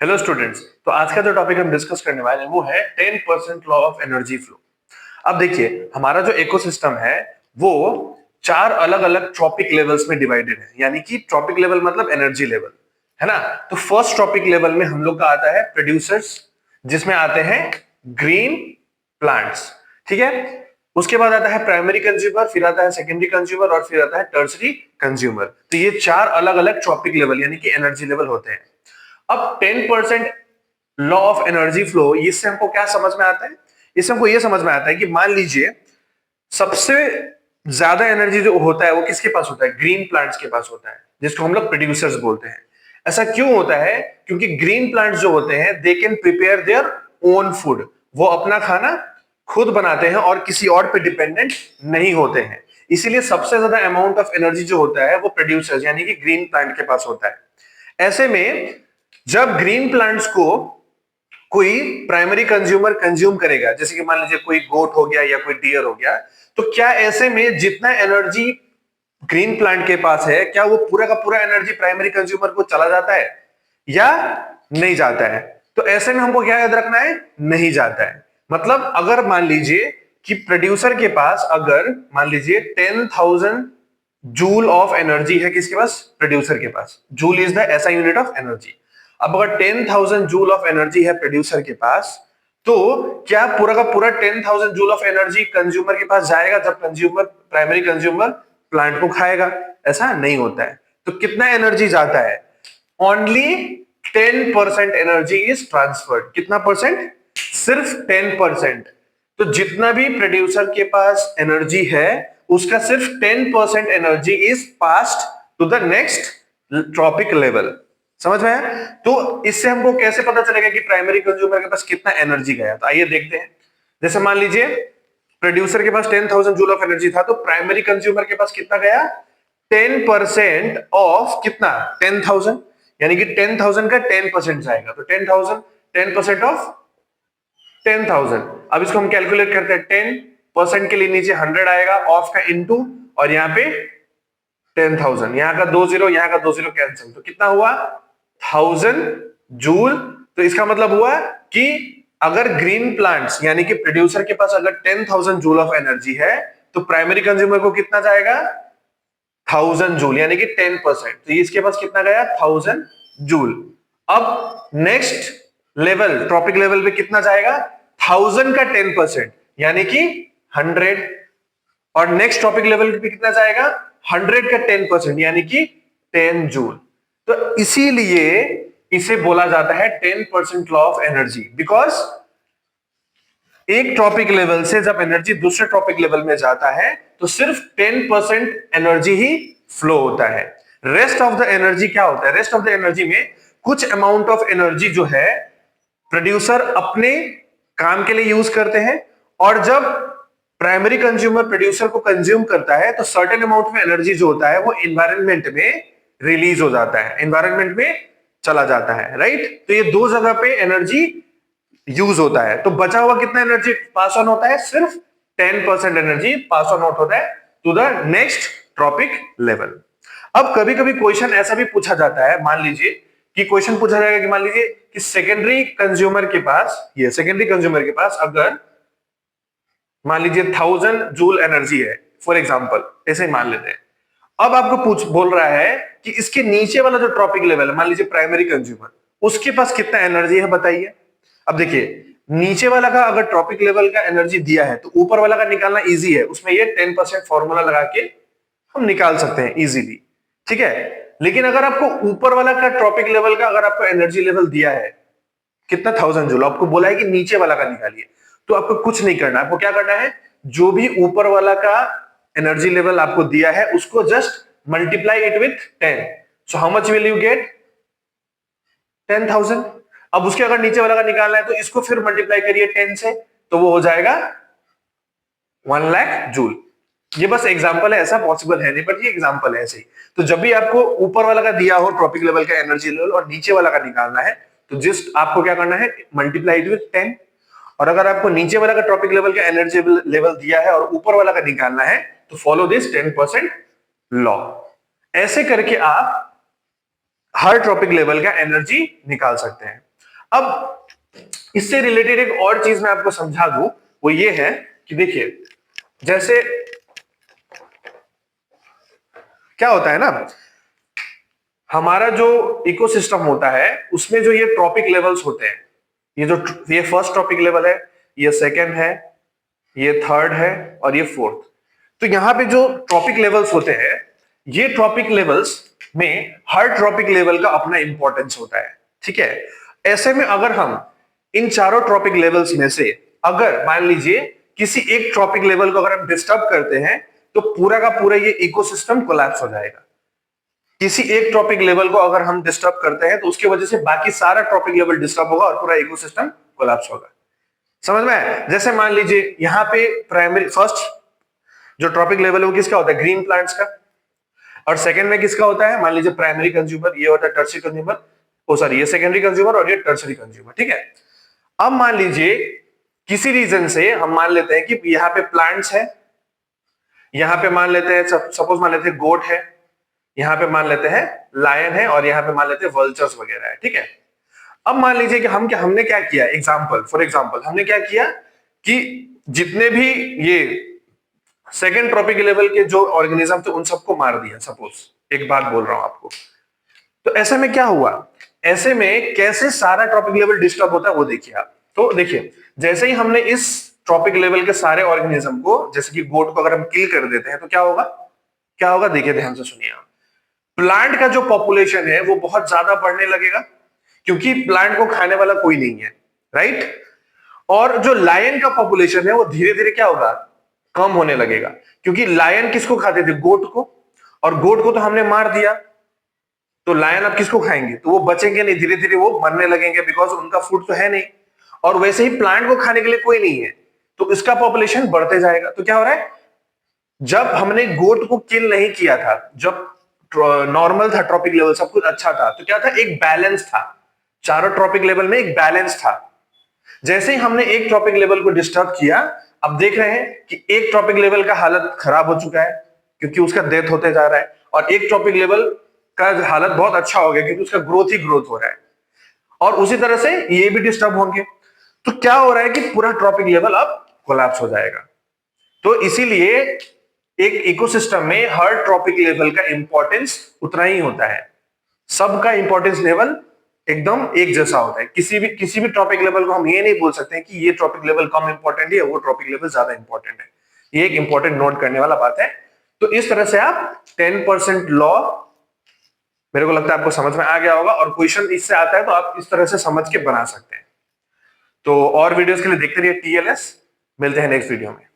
Hello students. तो आज का जो टॉपिक हम डिस्कस करने वाले हैं वो है 10% लॉ ऑफ एनर्जी फ्लो। अब देखिए, हमारा जो इकोसिस्टम है वो चार अलग अलग ट्रॉपिक लेवल्स में डिवाइडेड है, यानी कि ट्रॉपिक लेवल मतलब एनर्जी लेवल, है ना। तो फर्स्ट ट्रॉपिक लेवल में हम लोग का आता है प्रोड्यूसर्स, जिसमें आते हैं ग्रीन प्लांट्स, ठीक है। उसके बाद आता है प्राइमरी कंज्यूमर, फिर आता है सेकेंडरी कंज्यूमर और फिर आता है टर्सरी कंज्यूमर। तो ये चार अलग अलग ट्रॉपिक लेवल यानी कि एनर्जी लेवल होते हैं। अब 10% लॉ ऑफ एनर्जी फ्लो, इससे हमको क्या समझ में आता है? इससे हमको यह समझ में आता है कि मान लीजिए सबसे ज्यादा एनर्जी जो होता है वो किसके पास होता है? ग्रीन प्लांट्स के पास होता है, जिसको हम लोग प्रोड्यूसर्स बोलते हैं। ऐसा क्यों होता है? क्योंकि ग्रीन प्लांट्स जो होते हैं they can prepare their own food, वो अपना खाना खुद बनाते हैं और किसी और पे डिपेंडेंट नहीं होते हैं। इसीलिए सबसे ज्यादा अमाउंट ऑफ एनर्जी जो होता है वो प्रोड्यूसर्स यानी कि ग्रीन प्लांट के पास होता है। ऐसे में जब ग्रीन प्लांट्स को कोई प्राइमरी कंज्यूमर कंज्यूम करेगा, जैसे कि मान लीजिए कोई गोट हो गया या कोई डियर हो गया, तो क्या ऐसे में जितना एनर्जी ग्रीन प्लांट के पास है, क्या वो पूरा का पूरा एनर्जी प्राइमरी कंज्यूमर को चला जाता है या नहीं जाता है? तो ऐसे में हमको क्या याद रखना है? नहीं जाता है। मतलब अगर मान लीजिए कि प्रोड्यूसर के पास अगर मान लीजिए 10,000 जूल ऑफ एनर्जी है, किसके पास? प्रोड्यूसर के पास। जूल इज द ऐसा यूनिट ऑफ एनर्जी। अब अगर 10,000 जूल ऑफ एनर्जी है प्रोड्यूसर के पास, तो क्या पूरा का पूरा 10,000 जूल ऑफ एनर्जी कंज्यूमर के पास जाएगा जब कंज्यूमर प्राइमरी कंज्यूमर प्लांट को खाएगा? ऐसा नहीं होता है। तो कितना एनर्जी जाता है? Only 10% energy is transferred. कितना परसेंट? सिर्फ 10%। तो जितना भी प्रोड्यूसर के पास एनर्जी है उसका सिर्फ 10% energy is passed to the next trophic level. समझ में आया? तो इससे हमको कैसे पता चलेगा कि प्राइमरी कंज्यूमर के पास कितना एनर्जी गया? तो आइए देखते हैं। जैसे मान लीजिए प्रोड्यूसर के पास 10,000 जूल ऑफ एनर्जी था, तो प्राइमरी कंज्यूमर के पास कितना गया? 10% ऑफ कितना? 10,000, यानी कि 10,000 का 10% जाएगा। तो 10,000 10% ऑफ 10,000। अब इसको हम कैलकुलेट करते हैं। 10% के लिए नीचे 100 आएगा, ऑफ का इनटू, और यहां पे 10,000, यहां का 20, यहां का 20 कैंसिल, तो कितना हुआ? 1000 जूल। तो इसका मतलब हुआ कि अगर ग्रीन प्लांट्स यानी कि प्रोड्यूसर के पास अगर 10,000 जूल ऑफ एनर्जी है, तो प्राइमरी कंज्यूमर को कितना जाएगा? 1000 जूल, यानी कि 10%। तो इसके पास कितना गया? 1000 जूल। अब नेक्स्ट लेवल ट्रॉपिक लेवल पे कितना जाएगा? 1000 का 10%, यानी कि 100। और नेक्स्ट टॉपिक लेवल पे कितना जाएगा? 100 का 10%, यानी कि 10 जूल। तो इसीलिए इसे बोला जाता है 10% लॉ ऑफ एनर्जी, बिकॉज एक टॉपिक लेवल से जब एनर्जी दूसरे टॉपिक लेवल में जाता है तो सिर्फ 10% एनर्जी ही फ्लो होता है। रेस्ट ऑफ द एनर्जी क्या होता है? रेस्ट ऑफ द एनर्जी में कुछ अमाउंट ऑफ एनर्जी जो है प्रोड्यूसर अपने काम के लिए यूज करते हैं, और जब प्राइमरी कंज्यूमर प्रोड्यूसर को कंज्यूम करता है तो सर्टेन अमाउंट में एनर्जी जो होता है वो एनवायरमेंट में रिलीज हो जाता है, एनवायरमेंट में चला जाता है, राइट। तो ये दो जगह पे एनर्जी यूज होता है। तो बचा हुआ कितना एनर्जी पास ऑन होता है? सिर्फ 10% एनर्जी पास ऑन आउट होता है to the next trophic level. अब कभी कभी क्वेश्चन ऐसा भी पूछा जाता है, मान लीजिए कि क्वेश्चन पूछा जाएगा कि मान लीजिए कि सेकेंडरी कंज्यूमर के पास, ये सेकेंडरी कंज्यूमर के पास अगर मान लीजिए 1000 जूल एनर्जी है, फॉर एग्जांपल, ऐसे ही मान लेते हैं। अब आपको पूछ बोल रहा है कि इसके नीचे वाला जो ट्रॉपिक लेवल है, मान लीजिए प्राइमरी कंज्यूमर, उसके पास कितना एनर्जी है बताइए। अब देखिए, नीचे वाला का अगर ट्रॉपिक लेवल का एनर्जी दिया है तो ऊपर वाला का निकालना इजी है, उसमें ये 10% फॉर्मूला लगा के हम निकाल सकते हैं इजीली, ठीक है। लेकिन अगर आपको ऊपर वाला का ट्रॉपिक लेवल का अगर आपको एनर्जी लेवल दिया है कितना? 1000 जूल, आपको बोला है कि नीचे वाला का निकालिए, तो आपको कुछ नहीं करना है। आपको क्या करना है? जो भी ऊपर वाला का एनर्जी लेवल आपको दिया है उसको just multiply it with 10। So how much will you get? 10,000। अब उसके अगर नीचे वाला का निकालना है तो इसको फिर मल्टीप्लाई करिए 10 से, तो वो हो जाएगा 1 लाख जूल। ये बस एग्जांपल है, ऐसा पॉसिबल है नहीं, बट ये एग्जांपल है ऐसे ही। तो जब भी आपको ऊपर वाला का दिया हो ट्रॉपिक लेवल का एनर्जी लेवल और नीचे वाला का निकालना है, तो जस्ट आपको क्या करना है? Multiply it with 10। और अगर आपको नीचे वाला का ट्रॉपिक लेवल का एनर्जी लेवल दिया है और ऊपर वाला का निकालना है, तो फॉलो दिस 10% लॉ। ऐसे करके आप हर ट्रॉपिक लेवल का एनर्जी निकाल सकते हैं। अब इससे रिलेटेड एक और चीज मैं आपको समझा दूं, वो ये है कि देखिए, जैसे क्या होता है ना, हमारा जो इकोसिस्टम होता है उसमें जो ये ट्रॉपिक लेवल्स होते हैं, ये फर्स्ट ट्रॉपिक लेवल है, ये सेकंड है, ये थर्ड है और ये फोर्थ। तो यहां पे जो ट्रॉपिक लेवल्स होते हैं, ये ट्रॉपिक लेवल्स में हर ट्रॉपिक लेवल का अपना इंपॉर्टेंस होता है, ठीक है। ऐसे में अगर हम इन चारों ट्रॉपिक लेवल्स में से अगर मान लीजिए किसी एक ट्रॉपिक लेवल को अगर हम डिस्टर्ब करते हैं, तो पूरा का पूरा ये इकोसिस्टम कोलैप्स हो जाएगा। किसी एक ट्रॉपिक लेवल को अगर हम डिस्टर्ब करते हैं तो उसकी वजह से बाकी सारा ट्रॉपिक लेवल डिस्टर्ब होगा और पूरा इकोसिस्टम कोलैप्स होगा। समझ में आया? जैसे मान लीजिए यहाँ पे प्राइमरी फर्स्ट जो ट्रॉपिक लेवल है वो किसका होता है? ग्रीन प्लांट्स का। और सेकंड में किसका होता है? मान लीजिए प्राइमरी कंज्यूमर, ये होता है टर्सरी कंज्यूमर, ओ सॉरी ये सेकेंडरी कंज्यूमर और ये टर्सरी कंज्यूमर, ठीक है। अब मान लीजिए किसी रीजन से हम मान लेते हैं कि यहाँ पे प्लांट्स है, यहाँ पे मान लेते हैं सपोज मान लेते हैं गोट है, यहाँ पे मान लेते हैं लायन है और यहाँ पे मान लेते हैं वल्चर्स वगैरह है, ठीक है। अब मान लीजिए कि हमने क्या किया, फॉर एग्जांपल हमने क्या किया कि जितने भी ये सेकंड ट्रॉपिक लेवल के जो ऑर्गेनिज्म थे उन सबको मार दिया, सपोज एक बात बोल रहा हूं आपको। तो ऐसे में क्या हुआ, ऐसे में कैसे सारा ट्रॉपिक लेवल डिस्टर्ब होता है वो देखिए आप। तो देखिए, जैसे ही हमने इस ट्रॉपिक लेवल के सारे ऑर्गेनिज्म को, जैसे कि गोट को अगर हम किल कर देते हैं तो क्या होगा, क्या होगा, देखिए ध्यान से सुनिए आप। प्लांट का जो पॉपुलेशन है वो बहुत ज्यादा बढ़ने लगेगा, क्योंकि प्लांट को खाने वाला कोई नहीं है, राइट। और जो लायन का पॉपुलेशन है वो धीरे धीरे क्या होगा, कम होने लगेगा, क्योंकि लायन किसको खाते थे, गोट को, और गोट को तो हमने मार दिया, तो लायन अब किसको खाएंगे, तो वो बचेंगे नहीं, धीरे धीरे वो मरने लगेंगे, बिकॉज उनका फूड तो है नहीं, और वैसे ही प्लांट को खाने के लिए कोई नहीं है, तो इसका पॉपुलेशन बढ़ते जाएगा। तो क्या हो रहा है, जब हमने गोट को किल नहीं किया था, जब नॉर्मल था ट्रॉपिक लेवल, सब कुछ अच्छा था, तो क्या था, एक बैलेंस था, चारों ट्रॉपिक लेवल में एक बैलेंस था। जैसे ही हमने एक ट्रॉपिक लेवल को डिस्टर्ब किया, अब देख रहे हैं कि एक ट्रॉपिक लेवल का हालत खराब हो चुका है क्योंकि उसका डेथ होते जा रहा है, और एक ट्रॉपिक लेवल का हालत बहुत अच्छा हो गया क्योंकि उसका ग्रोथ ही ग्रोथ हो रहा है, और उसी तरह से ये भी डिस्टर्ब होंगे। तो क्या हो रहा है कि पूरा ट्रॉपिक लेवल अब कोलैप्स हो जाएगा। तो इसीलिए एक इकोसिस्टम में हर ट्रॉपिक लेवल का इंपॉर्टेंस उतना ही होता है, सबका इंपॉर्टेंस लेवल एकदम एक जैसा होता है। किसी भी ट्रॉपिक लेवल को हम ये नहीं बोल सकते कि ये ट्रॉपिक लेवल कम इंपॉर्टेंट है, वो ट्रॉपिक लेवल ज्यादा इंपॉर्टेंट है। ये एक इंपॉर्टेंट नोट करने वाला बात है। तो इस तरह से आप 10% लॉ, मेरे को लगता है आपको समझ में आ गया होगा, और क्वेश्चन इससे आता है तो आप इस तरह से समझ के बना सकते हैं। तो और वीडियोस के लिए देखते रहिए TLS। मिलते हैं नेक्स्ट वीडियो में।